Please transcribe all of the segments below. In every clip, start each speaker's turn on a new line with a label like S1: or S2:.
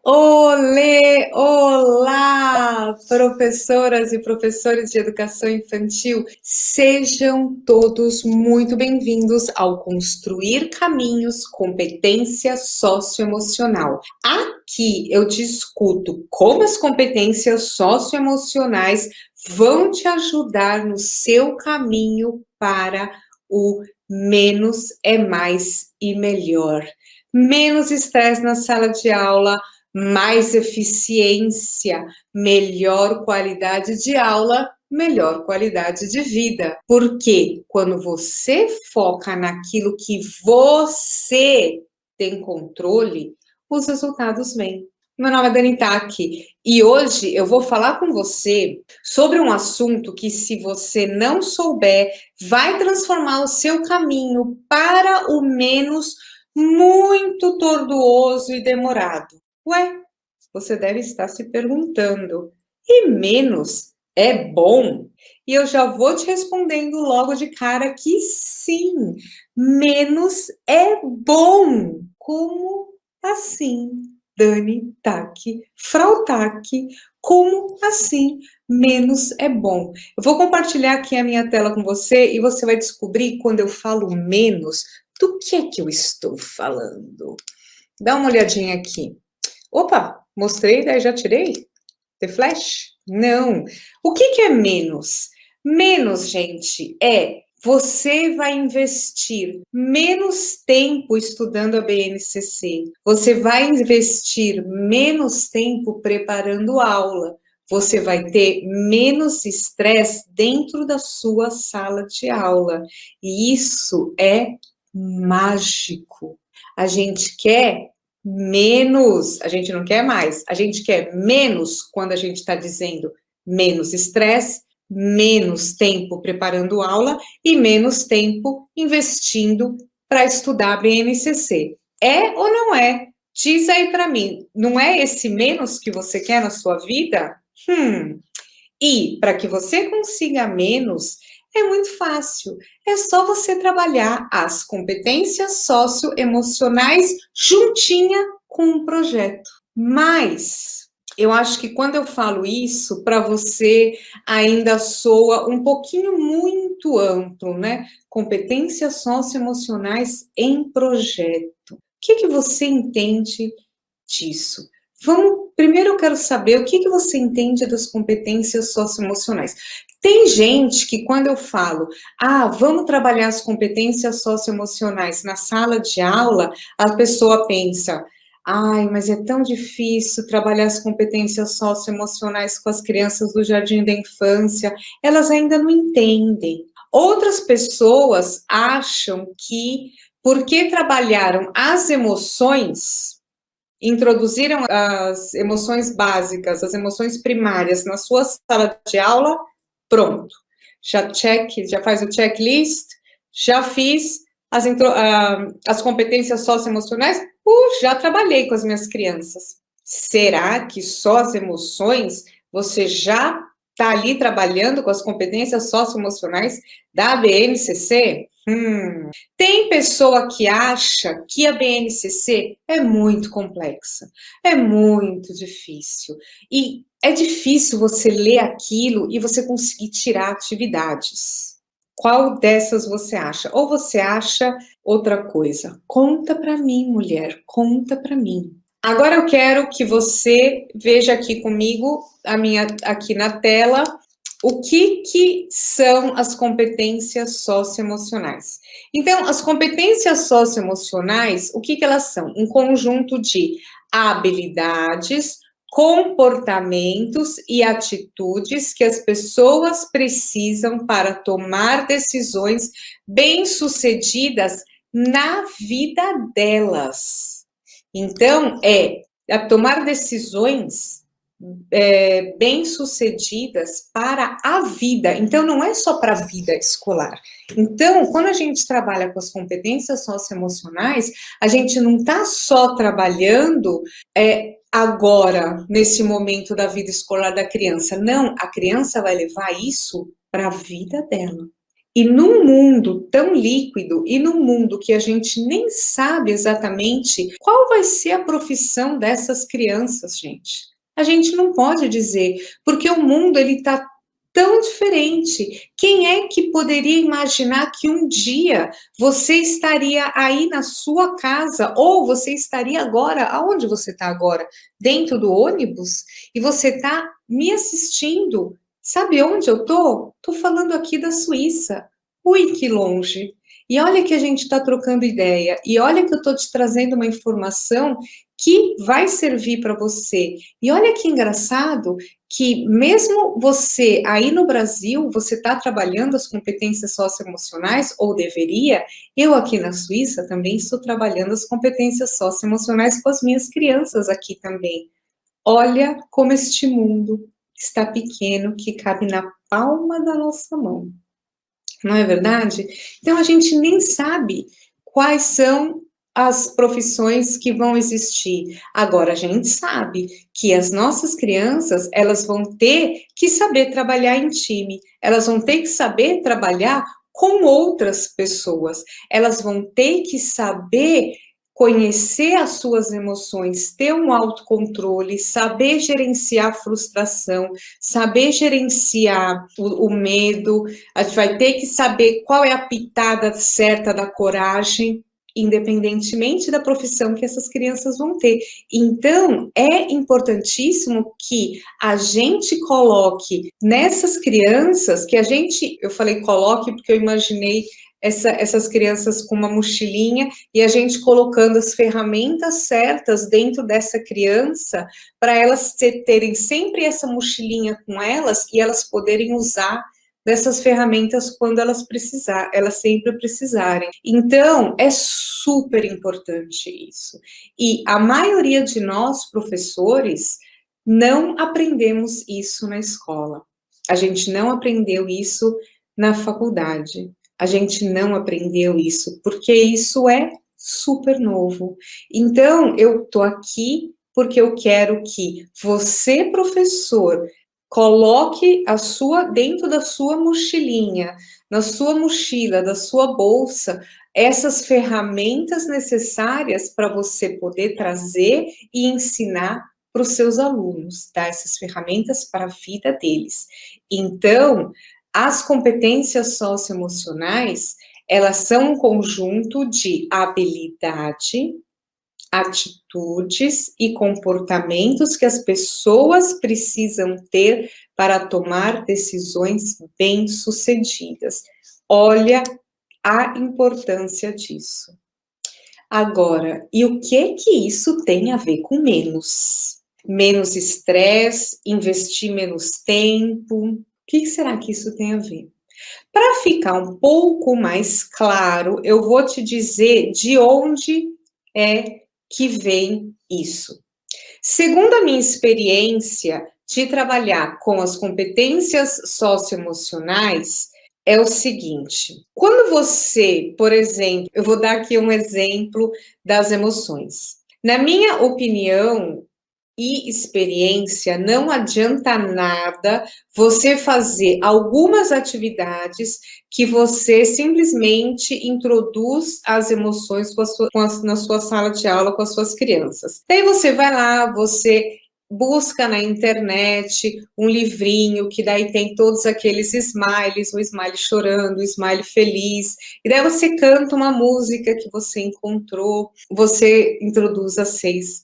S1: Olê, olá, professoras e professores de educação infantil, sejam todos muito bem-vindos ao Construir Caminhos Competência Socioemocional. Aqui eu discuto como as competências socioemocionais vão te ajudar no seu caminho para o menos é mais e melhor. Menos estresse na sala de aula, mais eficiência, melhor qualidade de aula, melhor qualidade de vida. Porque quando você foca naquilo que você tem controle, os resultados vêm. Meu nome é Dani Taki e hoje eu vou falar com você sobre um assunto que, se você não souber, vai transformar o seu caminho para o menos muito tortuoso e demorado. Ué, você deve estar se perguntando, e menos é bom? E eu já vou te respondendo logo de cara que sim, menos é bom. Como assim, Dani Taki, Frau Taki, como assim menos é bom? Eu vou compartilhar aqui a minha tela com você e você vai descobrir, quando eu falo menos, do que é que eu estou falando. Dá uma olhadinha aqui. Opa, mostrei, daí já tirei? The Flash? Não. O que é menos? Menos, gente, é você vai investir menos tempo estudando a BNCC. Você vai investir menos tempo preparando aula. Você vai ter menos estresse dentro da sua sala de aula. E isso é mágico. A gente quer menos, a gente não quer mais, a gente quer menos quando a gente está dizendo menos estresse, menos tempo preparando aula e menos tempo investindo para estudar BNCC. É ou não é? Diz aí para mim, não é esse menos que você quer na sua vida? E para que você consiga menos, é muito fácil. É só você trabalhar as competências socioemocionais juntinha com um projeto. Mas eu acho que quando eu falo isso, para você ainda soa um pouquinho muito amplo, né? Competências socioemocionais em projeto. O que você entende disso? Primeiro eu quero saber o que você entende das competências socioemocionais. Tem gente que, quando eu falo, vamos trabalhar as competências socioemocionais na sala de aula, a pessoa pensa, mas é tão difícil trabalhar as competências socioemocionais com as crianças do jardim da infância, elas ainda não entendem. Outras pessoas acham que, porque trabalharam as emoções, introduziram as emoções básicas, as emoções primárias na sua sala de aula, pronto. Já faz o checklist, já fiz as competências socioemocionais, já trabalhei com as minhas crianças. Será que só as emoções você já está ali trabalhando com as competências socioemocionais da BNCC? Tem pessoa que acha que a BNCC é muito complexa, é muito difícil. E é difícil você ler aquilo e você conseguir tirar atividades. Qual dessas você acha? Ou você acha outra coisa? Conta para mim, mulher, conta para mim. Agora eu quero que você veja aqui comigo, aqui na tela, o que são as competências socioemocionais. Então, as competências socioemocionais, o que elas são? Um conjunto de habilidades, comportamentos e atitudes que as pessoas precisam para tomar decisões bem-sucedidas na vida delas. Então, a tomar decisões bem-sucedidas para a vida. Então, não é só para a vida escolar. Então, quando a gente trabalha com as competências socioemocionais, a gente não está só trabalhando agora, nesse momento da vida escolar da criança. Não, a criança vai levar isso para a vida dela. E num mundo tão líquido e num mundo que a gente nem sabe exatamente qual vai ser a profissão dessas crianças, gente. A gente não pode dizer, porque o mundo ele está tão diferente. Quem é que poderia imaginar que um dia você estaria aí na sua casa ou você estaria agora, aonde você está agora? Dentro do ônibus? E você está me assistindo. Sabe onde eu tô? Tô falando aqui da Suíça. Ui, que longe. E olha que a gente está trocando ideia. E olha que eu estou te trazendo uma informação que vai servir para você. E olha que engraçado que mesmo você aí no Brasil, você está trabalhando as competências socioemocionais, ou deveria, eu aqui na Suíça também estou trabalhando as competências socioemocionais com as minhas crianças aqui também. Olha como este mundo está pequeno, que cabe na palma da nossa mão. Não é verdade? Então a gente nem sabe quais são as profissões que vão existir. Agora a gente sabe que as nossas crianças, elas vão ter que saber trabalhar em time, elas vão ter que saber trabalhar com outras pessoas, elas vão ter que saber conhecer as suas emoções, ter um autocontrole, saber gerenciar a frustração, saber gerenciar o medo, a gente vai ter que saber qual é a pitada certa da coragem, independentemente da profissão que essas crianças vão ter. Então, é importantíssimo que a gente coloque nessas crianças, que a gente, eu falei coloque porque eu imaginei essas crianças com uma mochilinha e a gente colocando as ferramentas certas dentro dessa criança para elas terem sempre essa mochilinha com elas e elas poderem usar dessas ferramentas quando elas sempre precisarem. Então, é super importante isso. E a maioria de nós, professores, não aprendemos isso na escola. A gente não aprendeu isso na faculdade. A gente não aprendeu isso, porque isso é super novo. Então, eu tô aqui porque eu quero que você, professor, coloque a sua dentro da sua mochilinha, na sua mochila, da sua bolsa, essas ferramentas necessárias para você poder trazer e ensinar para os seus alunos, tá? Essas ferramentas para a vida deles. Então, as competências socioemocionais, elas são um conjunto de habilidade, atitudes e comportamentos que as pessoas precisam ter para tomar decisões bem-sucedidas. Olha a importância disso. Agora, e o que isso tem a ver com menos? Menos estresse, investir menos tempo. O que será que isso tem a ver? Para ficar um pouco mais claro, eu vou te dizer de onde é que vem isso. Segundo a minha experiência de trabalhar com as competências socioemocionais, é o seguinte: quando você, por exemplo, eu vou dar aqui um exemplo das emoções. Na minha opinião e experiência, não adianta nada você fazer algumas atividades que você simplesmente introduz as emoções na sua sala de aula com as suas crianças. Daí você vai lá, você busca na internet um livrinho que daí tem todos aqueles smiles, o smile chorando, o smile feliz, e daí você canta uma música que você encontrou, você introduz as seis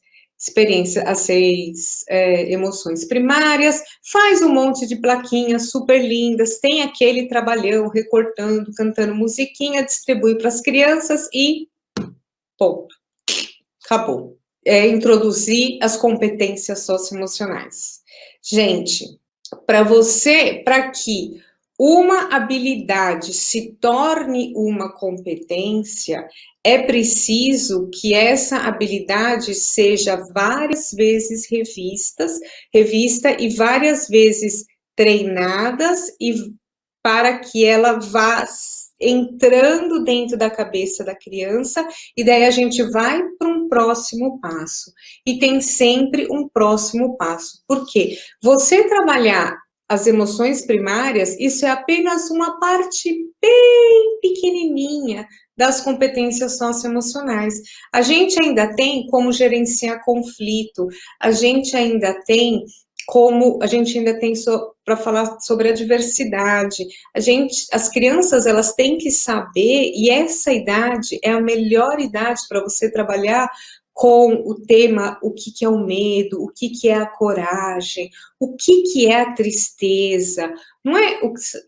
S1: emoções primárias, faz um monte de plaquinhas super lindas, tem aquele trabalhão recortando, cantando musiquinha, distribui para as crianças e ponto, acabou. Introduzir as competências socioemocionais. Gente, para que uma habilidade se torne uma competência, é preciso que essa habilidade seja várias vezes revista e várias vezes treinadas e para que ela vá entrando dentro da cabeça da criança e daí a gente vai para um próximo passo. E tem sempre um próximo passo. Por quê? Você trabalhar as emoções primárias, isso é apenas uma parte bem pequenininha das competências socioemocionais. A gente ainda tem como gerenciar conflito, a gente ainda tem para falar sobre a diversidade. As crianças, elas têm que saber, e essa idade é a melhor idade para você trabalhar com o tema, o que que é o medo, o que que é a coragem, o que que é a tristeza, não é,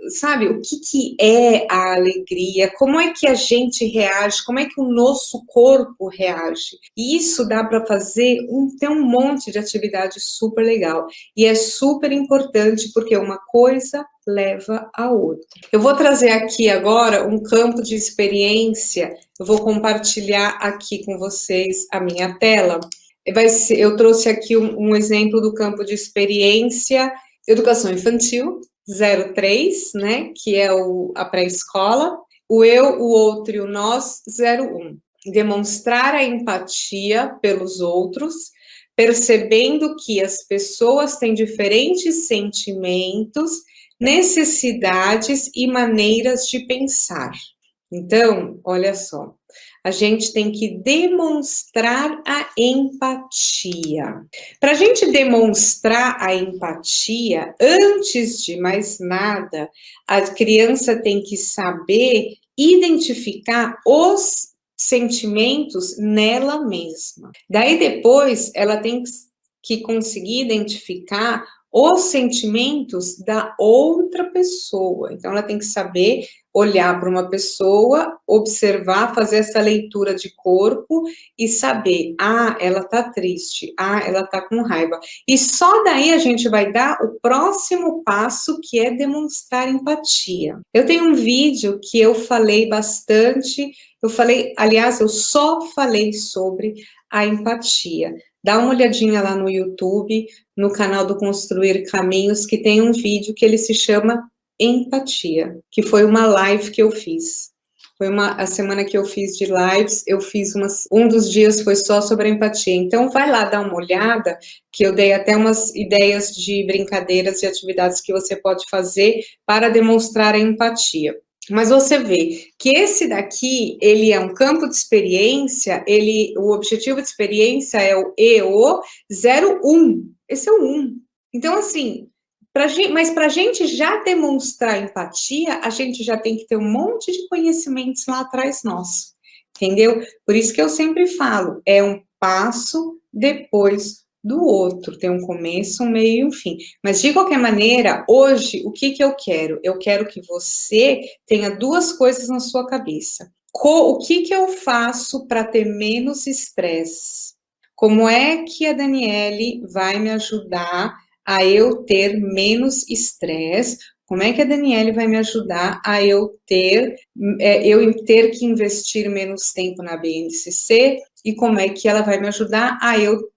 S1: sabe, o que que é a alegria, como é que a gente reage, como é que o nosso corpo reage. E isso dá para fazer, tem um monte de atividade super legal. E é super importante, porque uma coisa leva a outra. Eu vou trazer aqui agora um campo de experiência, eu vou compartilhar aqui com vocês a minha tela. Eu trouxe aqui um exemplo do campo de experiência educação infantil, 03, né, que é a pré-escola, o eu, o outro e o nós, 01. Demonstrar a empatia pelos outros, percebendo que as pessoas têm diferentes sentimentos, necessidades e maneiras de pensar. Então, olha só, a gente tem que demonstrar a empatia. Para a gente demonstrar a empatia, antes de mais nada, a criança tem que saber identificar os sentimentos nela mesma. Daí depois, ela tem que conseguir identificar os sentimentos da outra pessoa. Então, ela tem que saber olhar para uma pessoa, observar, fazer essa leitura de corpo e saber, ela tá triste, ela tá com raiva. E só daí a gente vai dar o próximo passo, que é demonstrar empatia. Eu tenho um vídeo que eu falei bastante, aliás, eu só falei sobre a empatia. Dá uma olhadinha lá no YouTube, no canal do Construir Caminhos, que tem um vídeo que ele se chama Empatia, que foi uma live que eu fiz. A semana que eu fiz de lives, eu fiz um dos dias foi só sobre a empatia. Então, vai lá dar uma olhada, que eu dei até umas ideias de brincadeiras e atividades que você pode fazer para demonstrar a empatia. Mas você vê que esse daqui, ele é um campo de experiência, o objetivo de experiência é o EO 01. Esse é o 1. Então, assim, mas para a gente já demonstrar empatia, a gente já tem que ter um monte de conhecimentos lá atrás nosso, entendeu? Por isso que eu sempre falo, é um passo depois do outro, tem um começo, um meio e um fim. Mas, de qualquer maneira, hoje, o que eu quero? Eu quero que você tenha duas coisas na sua cabeça. O que eu faço para ter menos estresse? Como é que a Daniele vai me ajudar a eu ter menos estresse? Como é que a Daniele vai me ajudar a eu ter que investir menos tempo na BNCC? E como é que ela vai me ajudar a eu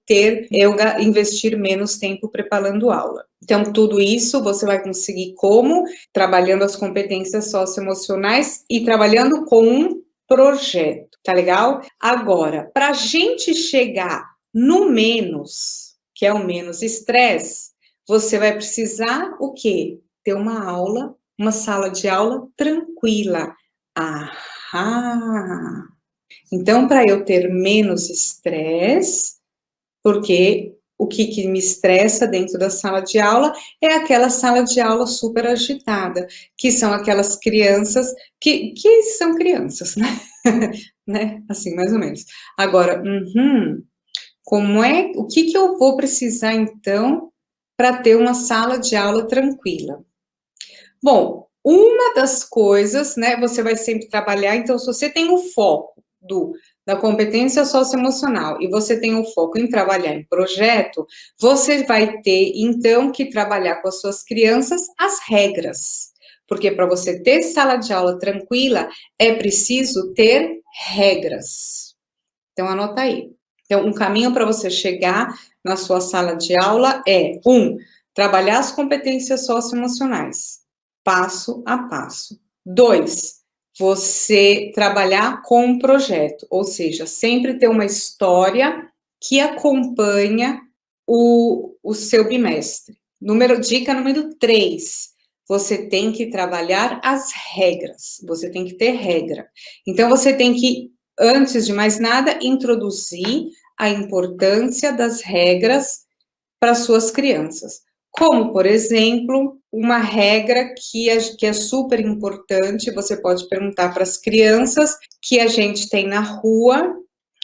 S1: investir menos tempo preparando aula? Então, tudo isso você vai conseguir como? Trabalhando as competências socioemocionais e trabalhando com um projeto, tá legal? Agora, para a gente chegar no menos, que é o menos estresse, você vai precisar o quê? Ter uma sala de aula tranquila. Então, para eu ter menos estresse, porque o que me estressa dentro da sala de aula é aquela sala de aula super agitada, que são aquelas crianças que são crianças, né? Né? Assim, mais ou menos. Agora, o que eu vou precisar, então, para ter uma sala de aula tranquila? Bom, uma das coisas, né, você vai sempre trabalhar, então, se você tem o foco da competência socioemocional e você tem o foco em trabalhar em projeto, você vai ter, então, que trabalhar com as suas crianças as regras. Porque para você ter sala de aula tranquila, é preciso ter regras. Então, anota aí. Então, um caminho para você chegar na sua sala de aula é, trabalhar as competências socioemocionais, passo a passo. 2, você trabalhar com um projeto, ou seja, sempre ter uma história que acompanha o seu bimestre. Dica número 3. Você tem que trabalhar as regras. Você tem que ter regra. Então, você tem que, antes de mais nada, introduzir a importância das regras para suas crianças. Como, por exemplo, uma regra que é super importante, você pode perguntar para as crianças, que a gente tem na rua,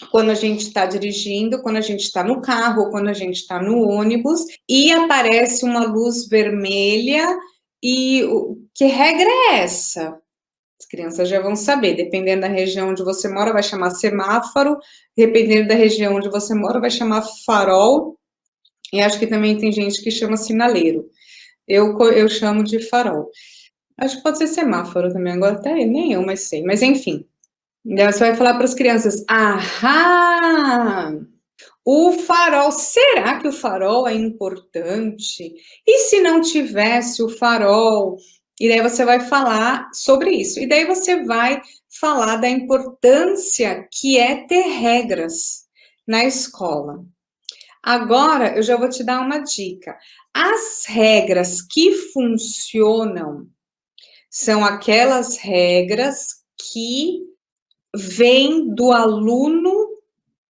S1: quando a gente está dirigindo, quando a gente está no carro, quando a gente está no ônibus, e aparece uma luz vermelha, e que regra é essa? As crianças já vão saber, dependendo da região onde você mora, vai chamar semáforo, dependendo da região onde você mora, vai chamar farol, e acho que também tem gente que chama sinaleiro. Eu chamo de farol. Acho que pode ser semáforo também, agora até nem eu mais sei, mas enfim. Daí você vai falar para as crianças, o farol, será que o farol é importante? E se não tivesse o farol? E daí você vai falar sobre isso. E daí você vai falar da importância que é ter regras na escola. Agora, eu já vou te dar uma dica. As regras que funcionam são aquelas regras que vêm do aluno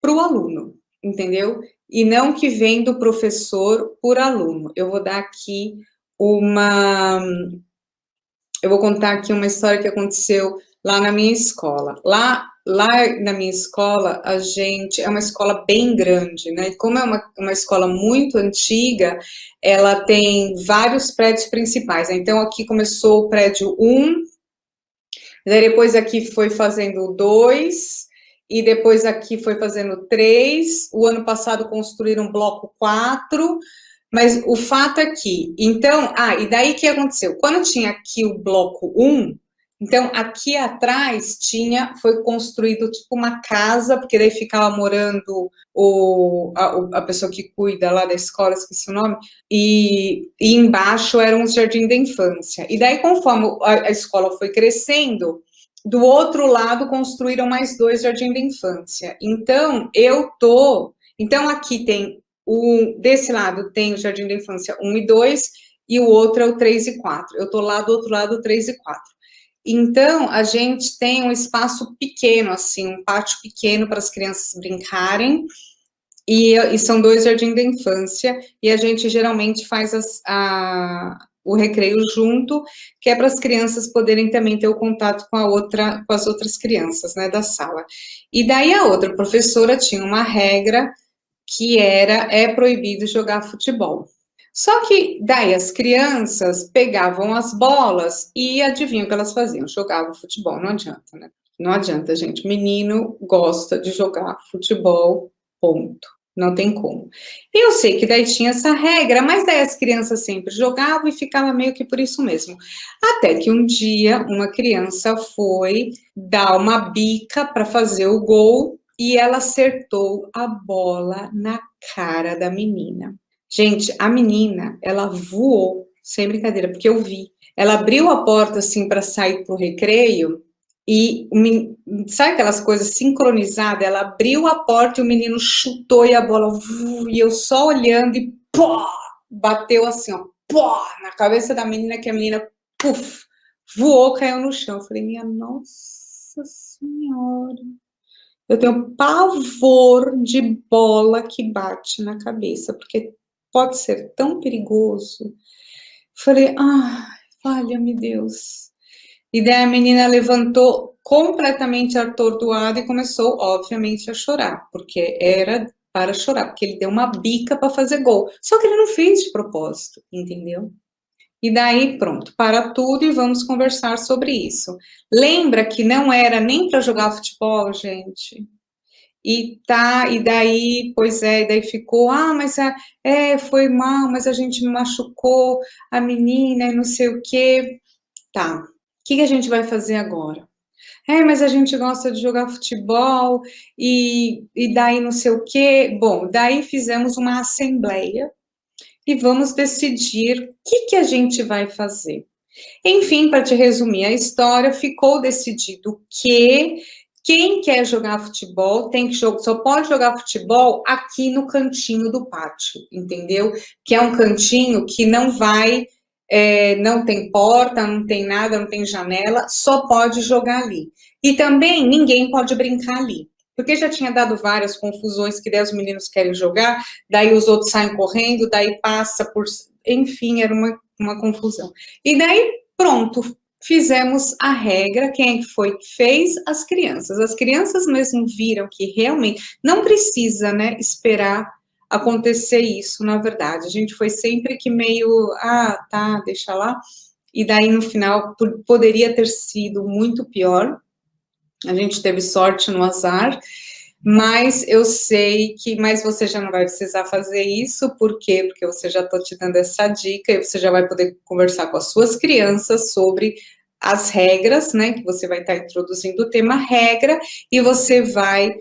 S1: para o aluno, entendeu? E não que vem do professor por aluno. Eu vou dar aqui eu vou contar aqui uma história que aconteceu lá na minha escola. Lá na minha escola, a gente é uma escola bem grande, né? E como é uma escola muito antiga, ela tem vários prédios principais, né? Então, aqui começou o prédio 1, daí depois aqui foi fazendo 2, e depois aqui foi fazendo 3. O ano passado construíram bloco 4, mas o fato é que, então, e daí o que aconteceu? Quando tinha aqui o bloco 1, então aqui atrás foi construído tipo uma casa, porque daí ficava morando a pessoa que cuida lá da escola, esqueci o nome, e embaixo era um jardim da infância. E daí, conforme a escola foi crescendo, do outro lado construíram mais 2 jardins da infância. Então, então aqui tem desse lado tem o Jardim da Infância 1 e 2, e o outro é o 3 e 4. Eu estou lá do outro lado, 3 e 4. Então, a gente tem um espaço pequeno, assim, um pátio pequeno para as crianças brincarem, e são 2 jardins da infância, e a gente geralmente faz o recreio junto, que é para as crianças poderem também ter o contato com as outras crianças, né, da sala. E daí a outra professora tinha uma regra que é proibido jogar futebol. Só que daí as crianças pegavam as bolas e adivinham o que elas faziam? Jogavam futebol, não adianta, né? Não adianta, gente. Menino gosta de jogar futebol, ponto. Não tem como. E eu sei que daí tinha essa regra, mas daí as crianças sempre jogavam e ficava meio que por isso mesmo. Até que um dia uma criança foi dar uma bica para fazer o gol e ela acertou a bola na cara da menina. Gente, a menina, ela voou, sem brincadeira, porque eu vi. Ela abriu a porta assim para sair pro recreio e sabe aquelas coisas sincronizadas? Ela abriu a porta e o menino chutou e a bola e eu só olhando e pô, bateu assim, ó, pô, na cabeça da menina, que a menina puf, voou, caiu no chão. Eu falei, minha nossa senhora. Eu tenho pavor de bola que bate na cabeça, porque pode ser tão perigoso. Falei, valha-me Deus. E daí a menina levantou completamente atordoada e começou, obviamente, a chorar, porque era para chorar, porque ele deu uma bica para fazer gol. Só que ele não fez de propósito, entendeu? E daí, pronto, para tudo e vamos conversar sobre isso. Lembra que não era nem para jogar futebol, gente? E daí, pois é, e daí ficou, mas foi mal, mas a gente machucou a menina e não sei o quê. Tá, o que a gente vai fazer agora? Mas a gente gosta de jogar futebol e daí não sei o quê. Bom, daí fizemos uma assembleia e vamos decidir o que a gente vai fazer. Enfim, para te resumir a história, ficou decidido Quem quer jogar futebol tem que só pode jogar futebol aqui no cantinho do pátio, entendeu? Que é um cantinho que não vai, não tem porta, não tem nada, não tem janela, só pode jogar ali. E também ninguém pode brincar ali. Porque já tinha dado várias confusões que daí os meninos querem jogar, daí os outros saem correndo, daí passa por. Enfim, era uma confusão. E daí, pronto, fizemos a regra. Quem é que foi que fez? As crianças. As crianças mesmo viram que realmente não precisa, né, esperar acontecer isso, na verdade. A gente foi sempre que meio, tá, deixa lá. E daí, no final, poderia ter sido muito pior. A gente teve sorte no azar, mas eu sei que, mas você já não vai precisar fazer isso, por quê? Porque você já estou te dando essa dica e você já vai poder conversar com as suas crianças sobre as regras, né? Que você vai estar introduzindo o tema regra e você vai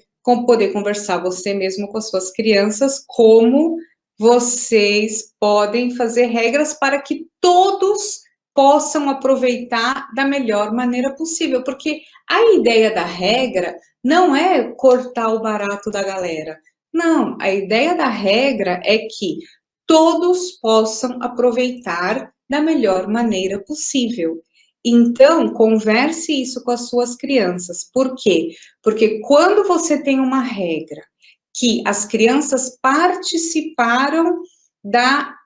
S1: poder conversar você mesmo com as suas crianças como vocês podem fazer regras para que todos possam aproveitar da melhor maneira possível, porque a ideia da regra não é cortar o barato da galera. Não, a ideia da regra é que todos possam aproveitar da melhor maneira possível. Então, converse isso com as suas crianças. Por quê? Porque quando você tem uma regra que as crianças participaram da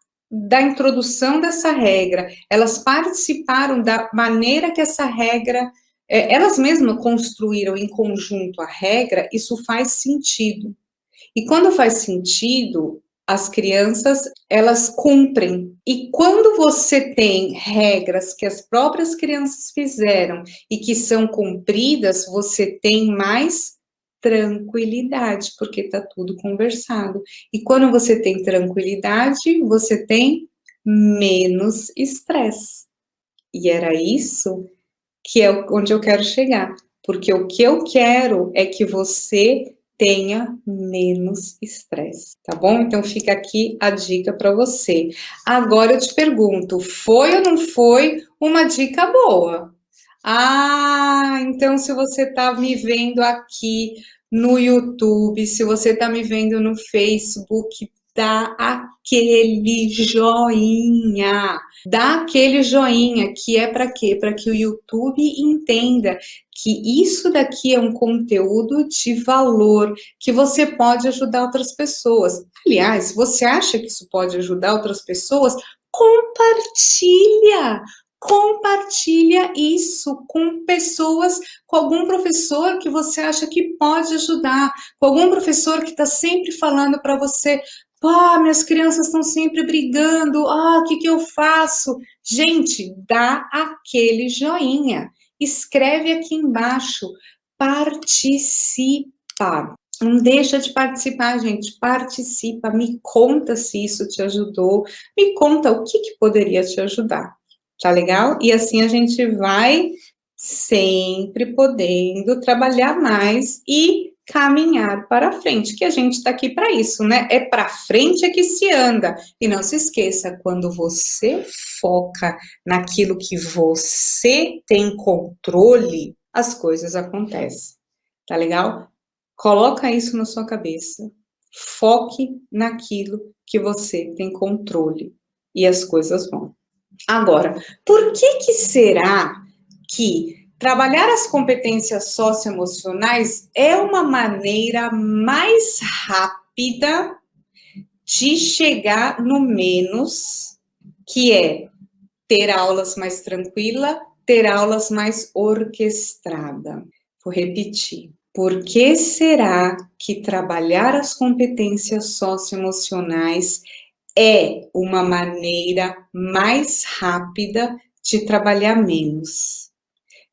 S1: introdução dessa regra, elas participaram da maneira que essa regra elas mesmas construíram em conjunto a regra, isso faz sentido. E quando faz sentido, as crianças, elas cumprem. E quando você tem regras que as próprias crianças fizeram e que são cumpridas, você tem mais tranquilidade, porque está tudo conversado. E quando você tem tranquilidade, você tem menos estresse. E era isso que é onde eu quero chegar, porque o que eu quero é que você tenha menos estresse, tá bom? Então fica aqui a dica para você. Agora eu te pergunto, foi ou não foi uma dica boa? Então se você tá me vendo aqui no YouTube, se você tá me vendo no Facebook, dá aquele joinha. Dá aquele joinha, que é para quê? Para que o YouTube entenda que isso daqui é um conteúdo de valor, que você pode ajudar outras pessoas. Aliás, você acha que isso pode ajudar outras pessoas? Compartilha! Compartilha isso com pessoas, com algum professor que você acha que pode ajudar, com algum professor que está sempre falando para você: minhas crianças estão sempre brigando, o que eu faço? Gente, dá aquele joinha, escreve aqui embaixo, participa. Não deixa de participar, gente, participa, me conta se isso te ajudou, me conta o que poderia te ajudar, tá legal? E assim a gente vai sempre podendo trabalhar mais e caminhar para frente, que a gente está aqui para isso, né? É para frente é que se anda. E não se esqueça, quando você foca naquilo que você tem controle, as coisas acontecem. Tá legal? Coloca isso na sua cabeça. Foque naquilo que você tem controle e as coisas vão. Agora, por que será que trabalhar as competências socioemocionais é uma maneira mais rápida de chegar no menos, que é ter aulas mais tranquila, ter aulas mais orquestrada? Vou repetir. Por que será que trabalhar as competências socioemocionais é uma maneira mais rápida de trabalhar menos?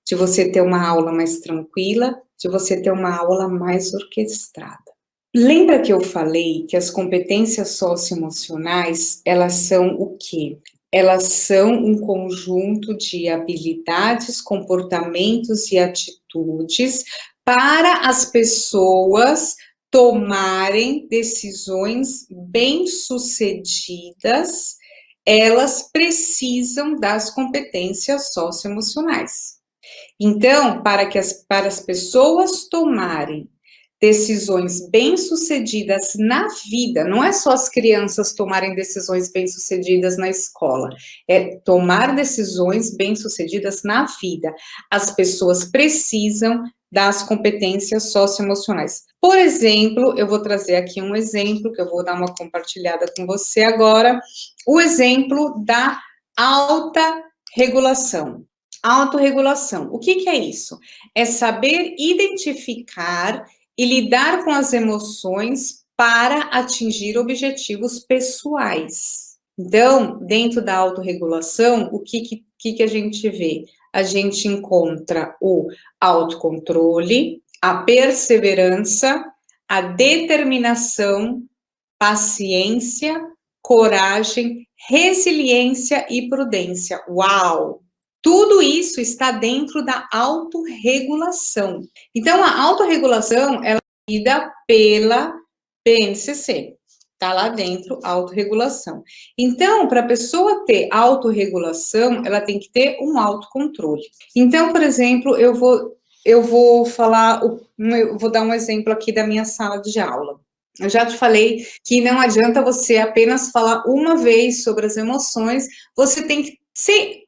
S1: De você ter uma aula mais tranquila, de você ter uma aula mais orquestrada. Lembra que eu falei que as competências socioemocionais, elas são o quê? Elas são um conjunto de habilidades, comportamentos e atitudes para as pessoas tomarem decisões bem-sucedidas. Elas precisam das competências socioemocionais. Então, para as pessoas tomarem decisões bem-sucedidas na vida, não é só as crianças tomarem decisões bem-sucedidas na escola, é tomar decisões bem-sucedidas na vida. As pessoas precisam das competências socioemocionais. Por exemplo, eu vou trazer aqui um exemplo, que eu vou dar uma compartilhada com você agora, o exemplo da alta regulação. Autorregulação. O que é isso? É saber identificar e lidar com as emoções para atingir objetivos pessoais. Então, dentro da autorregulação, o que a gente vê? A gente encontra o autocontrole, a perseverança, a determinação, paciência, coragem, resiliência e prudência. Uau! Tudo isso está dentro da autorregulação. Então, a autorregulação, ela é lida pela BNCC. Está lá dentro, autorregulação. Então, para a pessoa ter autorregulação, ela tem que ter um autocontrole. Então, por exemplo, eu vou dar um exemplo aqui da minha sala de aula. Eu já te falei que não adianta você apenas falar uma vez sobre as emoções, você tem que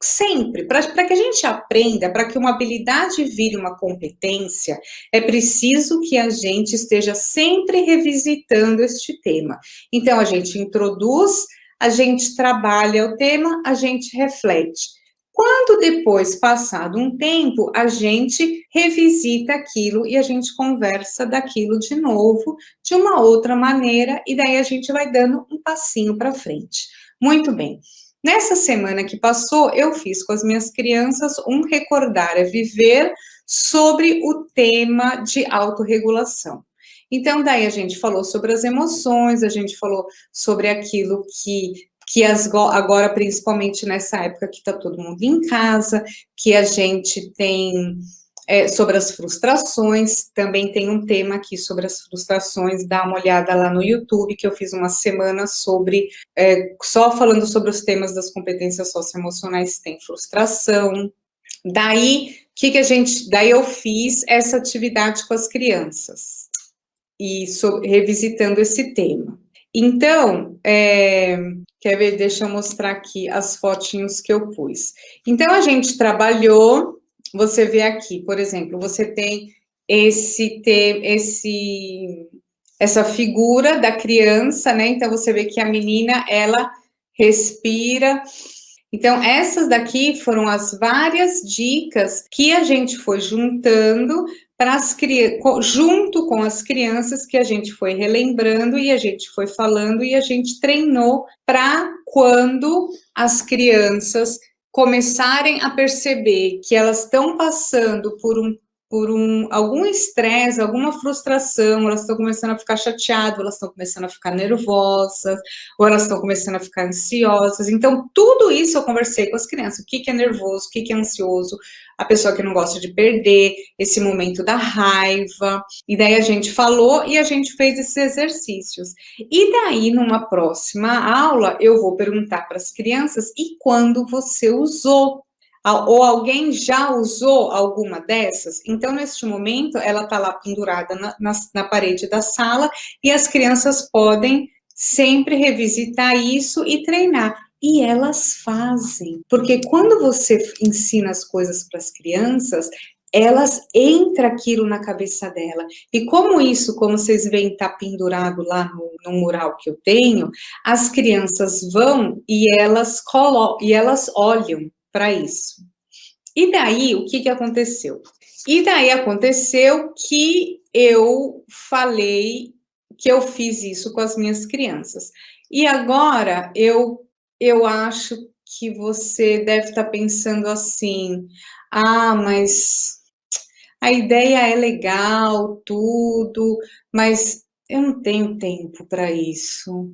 S1: sempre, para que a gente aprenda, para que uma habilidade vire uma competência, é preciso que a gente esteja sempre revisitando este tema. Então, a gente introduz, a gente trabalha o tema, a gente reflete. Quando depois, passado um tempo, a gente revisita aquilo e a gente conversa daquilo de novo, de uma outra maneira, e daí a gente vai dando um passinho para frente. Muito bem. Nessa semana que passou, eu fiz com as minhas crianças um recordar é viver sobre o tema de autorregulação. Então, daí a gente falou sobre as emoções, a gente falou sobre aquilo agora, principalmente nessa época que está todo mundo em casa, que a gente tem sobre as frustrações, também tem um tema aqui sobre as frustrações, dá uma olhada lá no YouTube, que eu fiz uma semana sobre, só falando sobre os temas das competências socioemocionais, tem frustração. Daí, daí eu fiz essa atividade com as crianças, e revisitando esse tema. Então, quer ver? Deixa eu mostrar aqui as fotinhos que eu pus. Então, a gente trabalhou, você vê aqui, por exemplo, você tem essa figura da criança, né? Então, você vê que a menina, ela respira. Então, essas daqui foram as várias dicas que a gente foi juntando junto com as crianças, que a gente foi relembrando e a gente foi falando e a gente treinou para quando as crianças começarem a perceber que elas estão passando por algum estresse, alguma frustração, elas estão começando a ficar chateadas, elas estão começando a ficar nervosas, ou elas estão começando a ficar ansiosas. Então, tudo isso eu conversei com as crianças. O que é nervoso, o que é ansioso, a pessoa que não gosta de perder, esse momento da raiva. E daí a gente falou e a gente fez esses exercícios. E daí, numa próxima aula, eu vou perguntar para as crianças, e quando você usou? Ou alguém já usou alguma dessas? Então, neste momento, ela está lá pendurada na parede da sala e as crianças podem sempre revisitar isso e treinar. E elas fazem, porque quando você ensina as coisas para as crianças, elas entra aquilo na cabeça dela. E como vocês veem, está pendurado lá no mural que eu tenho, as crianças vão e elas olham para isso. E daí, o que aconteceu? E daí aconteceu que eu falei que eu fiz isso com as minhas crianças. E agora, eu acho que você deve estar pensando assim, mas a ideia é legal, tudo, mas eu não tenho tempo para isso.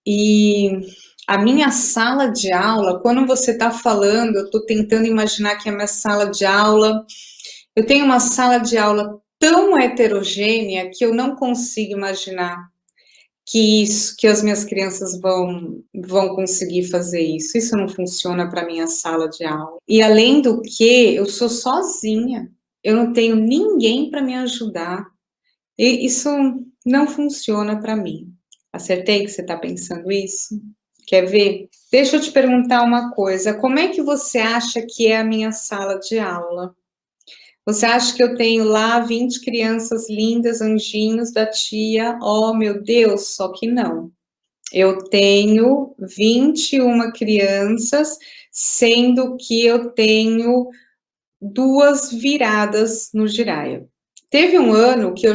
S1: E a minha sala de aula, quando você está falando, eu estou tentando imaginar que a minha sala de aula, eu tenho uma sala de aula tão heterogênea que eu não consigo imaginar que as minhas crianças vão conseguir fazer isso. Isso não funciona para minha sala de aula. E além do que, eu sou sozinha, eu não tenho ninguém para me ajudar. E isso não funciona para mim. Acertei que você está pensando isso? Quer ver? Deixa eu te perguntar uma coisa. Como é que você acha que é a minha sala de aula? Você acha que eu tenho lá 20 crianças lindas, anjinhos da tia? Oh, meu Deus, só que não. Eu tenho 21 crianças, sendo que eu tenho 2 viradas no Jiraya. Teve um ano que eu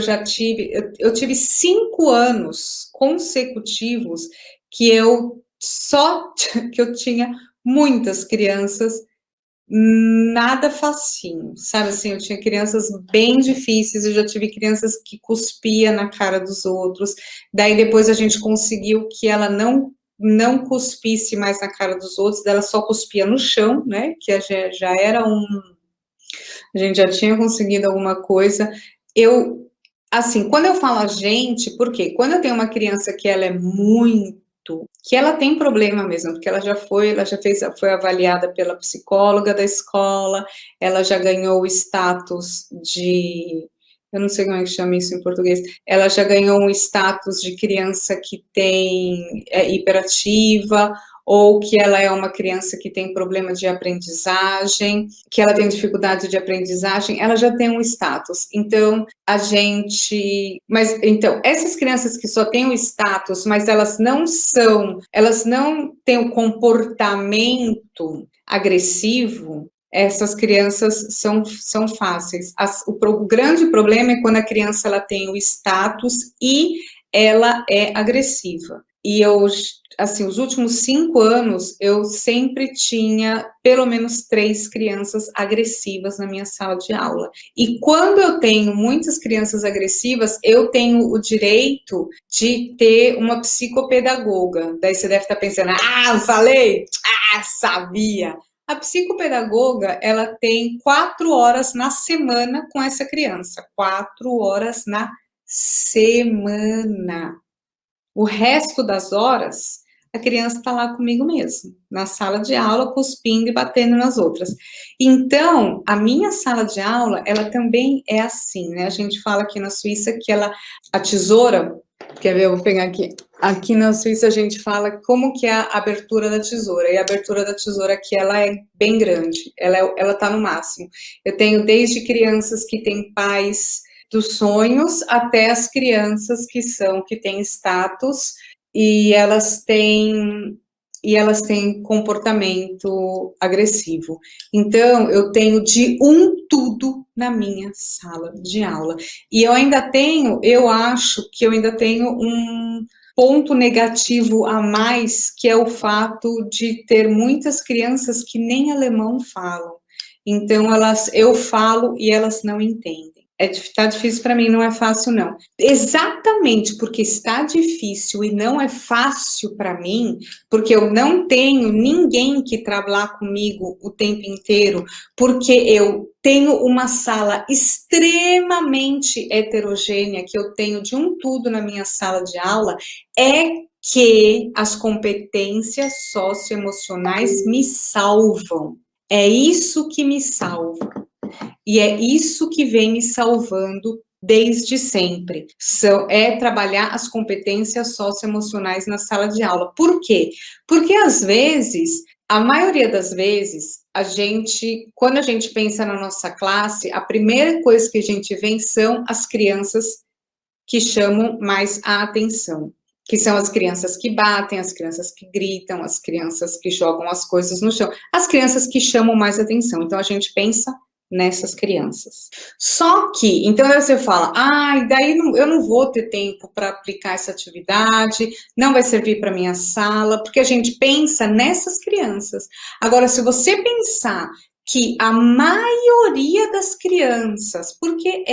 S1: tive 5 anos consecutivos que que eu tinha muitas crianças, nada facinho, sabe assim, eu tinha crianças bem difíceis, eu já tive crianças que cuspia na cara dos outros, daí depois a gente conseguiu que ela não cuspisse mais na cara dos outros, ela só cuspia no chão, né, que já era a gente já tinha conseguido alguma coisa. Assim, quando eu falo a gente, por quê? Quando eu tenho uma criança que ela é que ela tem problema mesmo, porque foi avaliada pela psicóloga da escola, ela já ganhou o status eu não sei como é que chama isso em português, ela já ganhou um status de criança que é hiperativa, ou que ela é uma criança que tem problema de aprendizagem, que ela tem dificuldade de aprendizagem, ela já tem um status. Então, então, essas crianças que só têm o status, mas elas não têm o comportamento agressivo, essas crianças são fáceis. O grande problema é quando a criança ela tem o status e ela é agressiva. E assim, os últimos 5 anos, eu sempre tinha pelo menos 3 crianças agressivas na minha sala de aula. E quando eu tenho muitas crianças agressivas, eu tenho o direito de ter uma psicopedagoga. Daí você deve estar pensando, eu falei? Sabia! A psicopedagoga, ela tem 4 horas na semana com essa criança. 4 horas na semana. O resto das horas, a criança está lá comigo mesmo, na sala de aula, cuspindo e batendo nas outras. Então, a minha sala de aula, ela também é assim, né? A gente fala aqui na Suíça que a tesoura, quer ver, eu vou pegar aqui. Aqui na Suíça a gente fala como que é a abertura da tesoura, e a abertura da tesoura aqui, ela é bem grande, ela tá no máximo. Eu tenho desde crianças que têm pais dos sonhos até as crianças que têm status e elas têm comportamento agressivo. Então, eu tenho de tudo na minha sala de aula. E eu acho que eu ainda tenho um ponto negativo a mais, que é o fato de ter muitas crianças que nem alemão falam. Então, eu falo e elas não entendem. Tá difícil para mim, não é fácil, não. Exatamente porque está difícil e não é fácil para mim, porque eu não tenho ninguém que trabalhe comigo o tempo inteiro, porque eu tenho uma sala extremamente heterogênea, que eu tenho de tudo na minha sala de aula, é que as competências socioemocionais me salvam. É isso que me salva. E é isso que vem me salvando desde sempre. É trabalhar as competências socioemocionais na sala de aula. Por quê? Porque às vezes, a maioria das vezes, quando a gente pensa na nossa classe, a primeira coisa que a gente vê são as crianças que chamam mais a atenção. Que são as crianças que batem, as crianças que gritam, as crianças que jogam as coisas no chão, as crianças que chamam mais atenção. Então, a gente pensa nessas crianças. Só que, então você fala, daí eu não vou ter tempo para aplicar essa atividade, não vai servir para minha sala, porque a gente pensa nessas crianças. Agora, se você pensar que a maioria das crianças, porque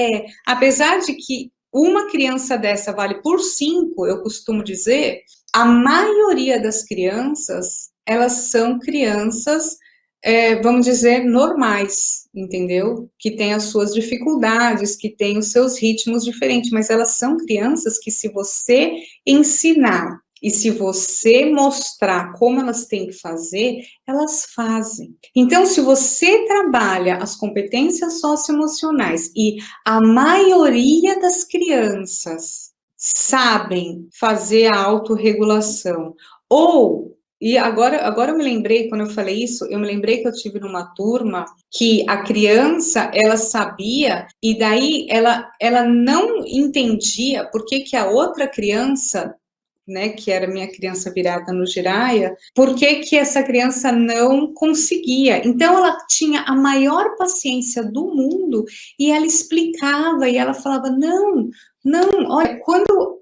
S1: apesar de que uma criança dessa vale por 5, eu costumo dizer, a maioria das crianças, elas são crianças vamos dizer, normais, entendeu? Que têm as suas dificuldades, que têm os seus ritmos diferentes, mas elas são crianças que, se você ensinar e se você mostrar como elas têm que fazer, elas fazem. Então, se você trabalha as competências socioemocionais e a maioria das crianças sabem fazer a autorregulação, e agora eu me lembrei, quando eu falei isso, eu me lembrei que eu tive numa turma que a criança, ela sabia, e daí ela não entendia por que que a outra criança, né, que era minha criança virada no Jiraya, por que que essa criança não conseguia? Então ela tinha a maior paciência do mundo e ela explicava e ela falava: não, olha, quando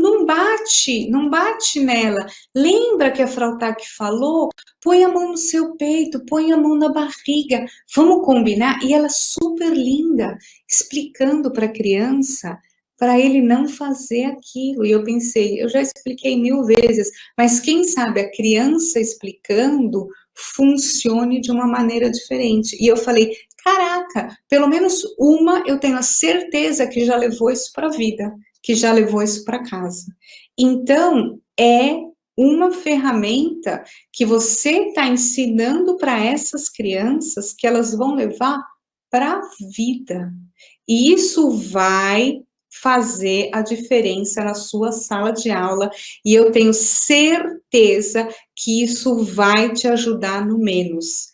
S1: não bate nela. Lembra que a Frautak falou? Põe a mão no seu peito, põe a mão na barriga. Vamos combinar? E ela super linda, explicando para a criança para ele não fazer aquilo. E eu pensei, eu já expliquei 1000 vezes, mas quem sabe a criança explicando funcione de uma maneira diferente. E eu falei, caraca, pelo menos uma eu tenho a certeza que já levou isso para a vida, que já levou isso para casa. Então, é uma ferramenta que você está ensinando para essas crianças que elas vão levar para a vida. E isso vai fazer a diferença na sua sala de aula, e eu tenho certeza que isso vai te ajudar no menos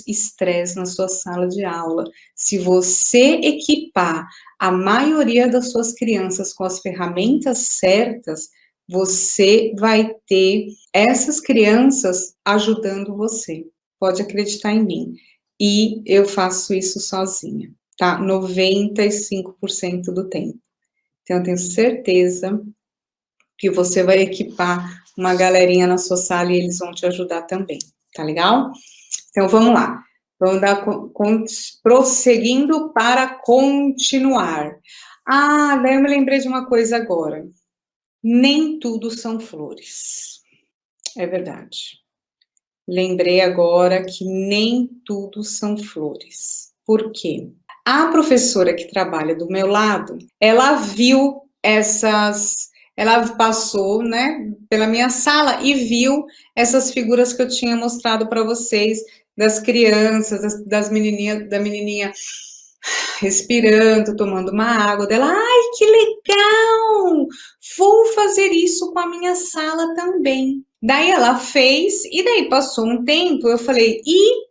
S1: estresse na sua sala de aula. Se você equipar a maioria das suas crianças com as ferramentas certas, você vai ter essas crianças ajudando você. Pode acreditar em mim. E eu faço isso sozinha, tá? 95% do tempo. Então, eu tenho certeza que você vai equipar uma galerinha na sua sala e eles vão te ajudar também, tá legal? Então, vamos lá. Vamos dar prosseguindo para continuar. Ah, daí eu me lembrei de uma coisa agora. Nem tudo são flores. É verdade. Lembrei agora que nem tudo são flores. Por quê? A professora que trabalha do meu lado, ela viu ela passou, né, pela minha sala e viu essas figuras que eu tinha mostrado para vocês, das crianças, da menininha respirando, tomando uma água dela. Ai, que legal! Vou fazer isso com a minha sala também. Daí ela fez, e daí passou um tempo, eu falei, e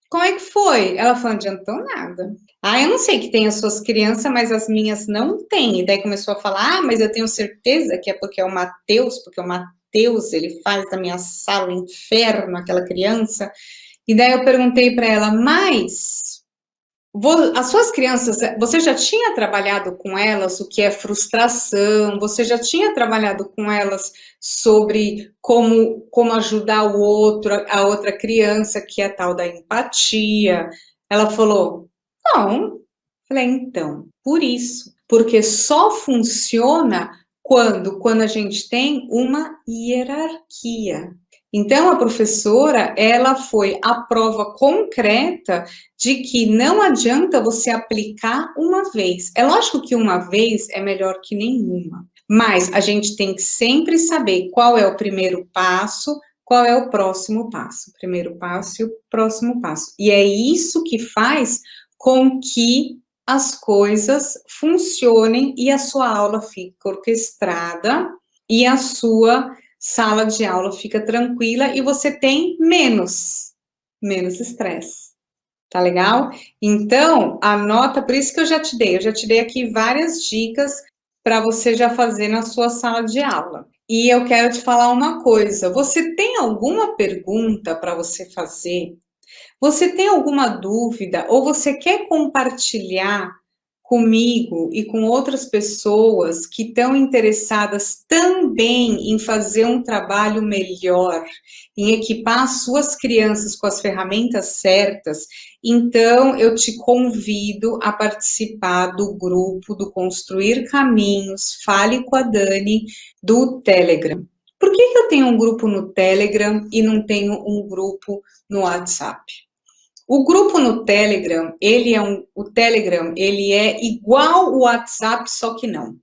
S1: como é que foi? Ela falou, não adiantou nada. Ah, eu não sei que tem as suas crianças, mas as minhas não têm. E daí começou a falar, mas eu tenho certeza que é porque é o Matheus, ele faz da minha sala o inferno, aquela criança. E daí eu perguntei para ela, mas as suas crianças, você já tinha trabalhado com elas o que é frustração? Você já tinha trabalhado com elas sobre como ajudar a outra criança, que é a tal da empatia? Ela falou, não. Falei, então, por isso. Porque só funciona quando a gente tem uma hierarquia. Então, a professora, ela foi a prova concreta de que não adianta você aplicar uma vez. É lógico que uma vez é melhor que nenhuma, mas a gente tem que sempre saber qual é o primeiro passo, qual é o próximo passo. O primeiro passo e o próximo passo. E é isso que faz com que as coisas funcionem e a sua aula fique orquestrada e a sua sala de aula fica tranquila e você tem menos estresse. Tá legal? Então, anota, por isso que eu já te dei aqui várias dicas para você já fazer na sua sala de aula. E eu quero te falar uma coisa, você tem alguma pergunta para você fazer? Você tem alguma dúvida ou você quer compartilhar comigo e com outras pessoas que estão interessadas também em fazer um trabalho melhor, em equipar as suas crianças com as ferramentas certas? Então, eu te convido a participar do grupo do Construir Caminhos, Fale com a Dani, do Telegram. Por que eu tenho um grupo no Telegram e não tenho um grupo no WhatsApp? O grupo no Telegram, o Telegram, ele é igual o WhatsApp, só que não.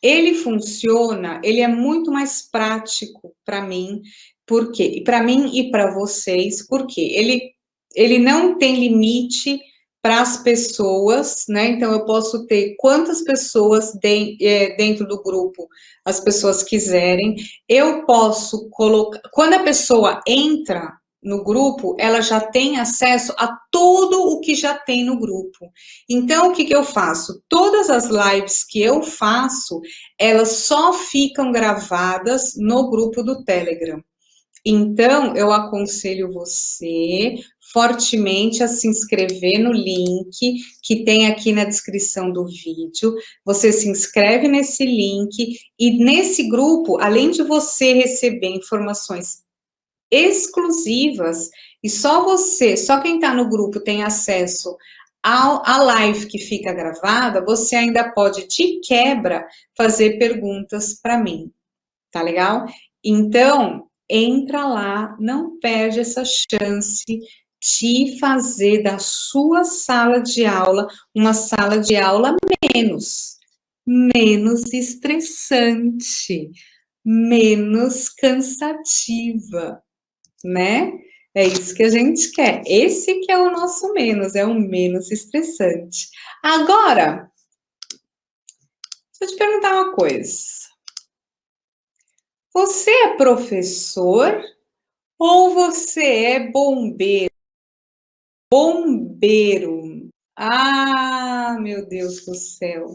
S1: Ele funciona, ele é muito mais prático para mim, porque para mim e para vocês, porque ele não tem limite para as pessoas, né? Então eu posso ter quantas pessoas dentro do grupo as pessoas quiserem. Eu posso colocar, quando a pessoa entra no grupo, ela já tem acesso a tudo o que já tem no grupo. Então, o que eu faço? Todas as lives que eu faço, elas só ficam gravadas no grupo do Telegram. Então, eu aconselho você fortemente a se inscrever no link que tem aqui na descrição do vídeo. Você se inscreve nesse link e nesse grupo, além de você receber informações exclusivas, e só quem está no grupo tem acesso à live que fica gravada, você ainda pode, de quebra, fazer perguntas para mim, tá legal? Então, entra lá, não perde essa chance de fazer da sua sala de aula uma sala de aula menos estressante, menos cansativa, né? É isso que a gente quer. Esse que é o nosso menos, é o menos estressante. Agora, deixa eu te perguntar uma coisa. Você é professor ou você é bombeiro? Bombeiro. Ah, meu Deus do céu.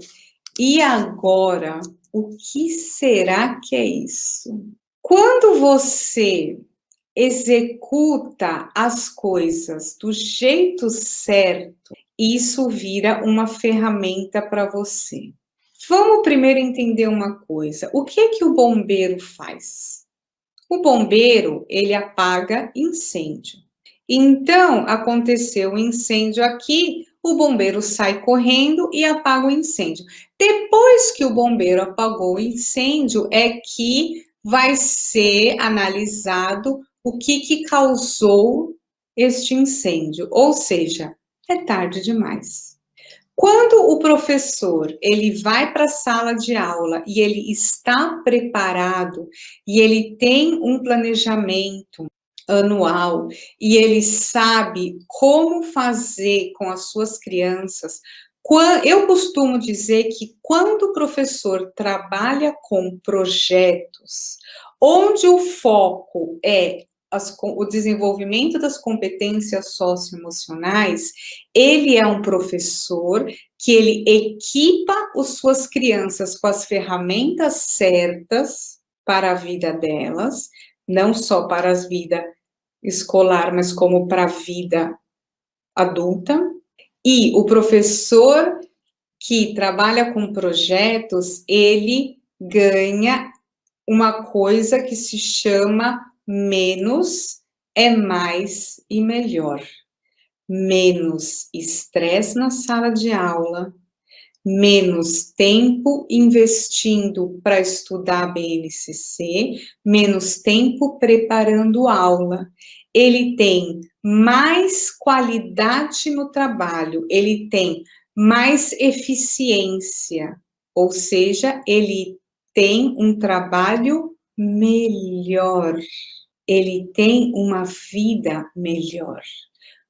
S1: E agora, o que será que é isso? Quando você executa as coisas do jeito certo, isso vira uma ferramenta para você. Vamos primeiro entender uma coisa. O que o bombeiro faz? O bombeiro, ele apaga incêndio. Então, aconteceu um incêndio aqui, o bombeiro sai correndo e apaga o incêndio. Depois que o bombeiro apagou o incêndio, é que vai ser analisado o que causou este incêndio. Ou seja, é tarde demais. Quando o professor ele vai para a sala de aula e ele está preparado e ele tem um planejamento anual e ele sabe como fazer com as suas crianças, eu costumo dizer que quando o professor trabalha com projetos onde o foco é o desenvolvimento das competências socioemocionais, ele é um professor que ele equipa as suas crianças com as ferramentas certas para a vida delas, não só para a vida escolar, mas como para a vida adulta. E o professor que trabalha com projetos, ele ganha uma coisa que se chama menos é mais e melhor. Menos estresse na sala de aula, menos tempo investindo para estudar a BNCC, menos tempo preparando aula. Ele tem mais qualidade no trabalho, ele tem mais eficiência, ou seja, ele tem um trabalho melhor, ele tem uma vida melhor.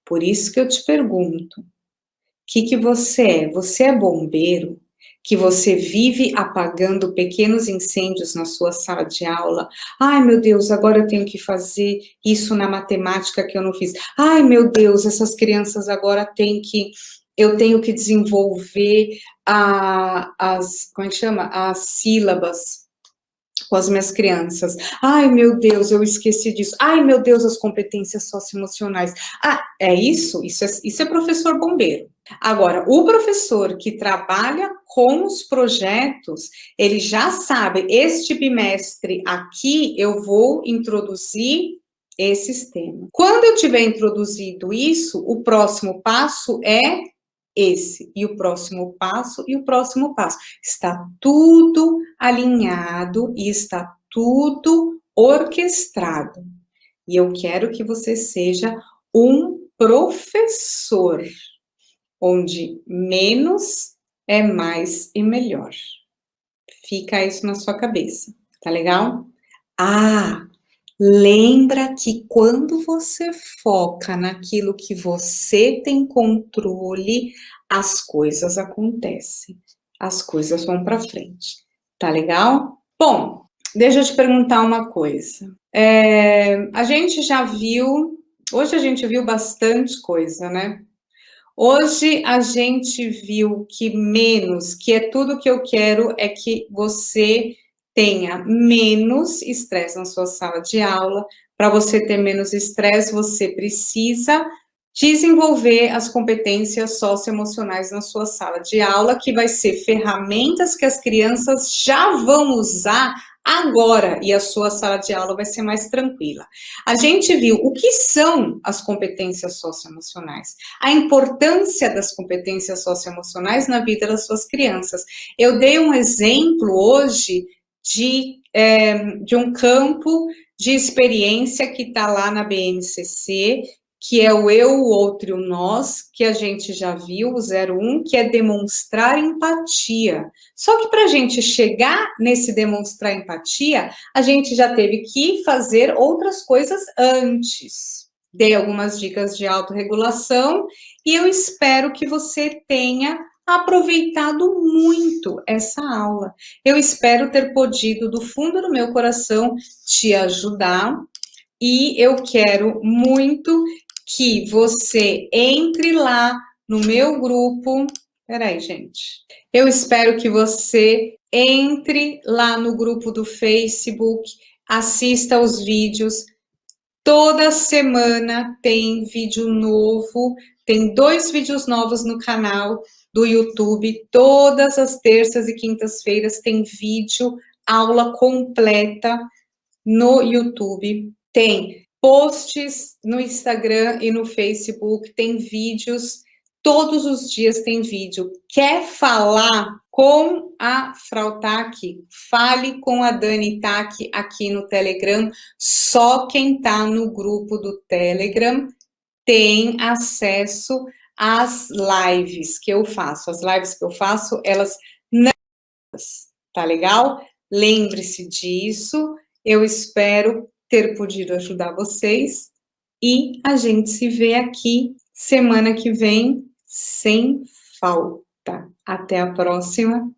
S1: Por isso que eu te pergunto, que você é? Você é bombeiro? Que você vive apagando pequenos incêndios na sua sala de aula? Ai, meu Deus, agora eu tenho que fazer isso na matemática que eu não fiz. Ai, meu Deus, essas crianças agora eu tenho que desenvolver como é que chama? As sílabas com as minhas crianças. Ai, meu Deus, eu esqueci disso. Ai, meu Deus, as competências socioemocionais. Ah, é isso? Isso é professor bombeiro. Agora, o professor que trabalha com os projetos, ele já sabe, este bimestre aqui eu vou introduzir esses temas. Quando eu tiver introduzido isso, o próximo passo é esse, e o próximo passo, e o próximo passo. Está tudo alinhado e está tudo orquestrado. E eu quero que você seja um professor, onde menos é mais e melhor. Fica isso na sua cabeça, tá legal? Ah, lembra que quando você foca naquilo que você tem controle, as coisas acontecem, as coisas vão para frente, tá legal? Bom, deixa eu te perguntar uma coisa. A gente já viu, hoje a gente viu bastante coisa, né? Hoje a gente viu que menos, que é tudo que eu quero, é que você tenha menos estresse na sua sala de aula. Para você ter menos estresse, você precisa desenvolver as competências socioemocionais na sua sala de aula, que vai ser ferramentas que as crianças já vão usar agora, e a sua sala de aula vai ser mais tranquila. A gente viu o que são as competências socioemocionais, a importância das competências socioemocionais na vida das suas crianças. Eu dei um exemplo hoje de um campo de experiência que está lá na BNCC, que é o eu, o outro e o nós, que a gente já viu, o 01, que é demonstrar empatia. Só que para a gente chegar nesse demonstrar empatia, a gente já teve que fazer outras coisas antes. Dei algumas dicas de autorregulação e eu espero que você tenha aproveitado muito essa aula. Eu espero ter podido, do fundo do meu coração, te ajudar e eu quero muito que você entre lá no meu grupo. Peraí, gente. Eu espero que você entre lá no grupo do Facebook, assista os vídeos. Toda semana tem vídeo novo, tem 2 vídeos novos no canal do YouTube. Todas as terças e quintas-feiras tem vídeo, aula completa no YouTube. Tem posts no Instagram e no Facebook, tem vídeos, todos os dias tem vídeo. Quer falar com a Frau Tac? Fale com a Dani Tac aqui no Telegram. Só quem tá no grupo do Telegram tem acesso às lives que eu faço. As lives que eu faço, elas não... Tá legal? Lembre-se disso. Eu espero ter podido ajudar vocês e a gente se vê aqui semana que vem sem falta. Até a próxima.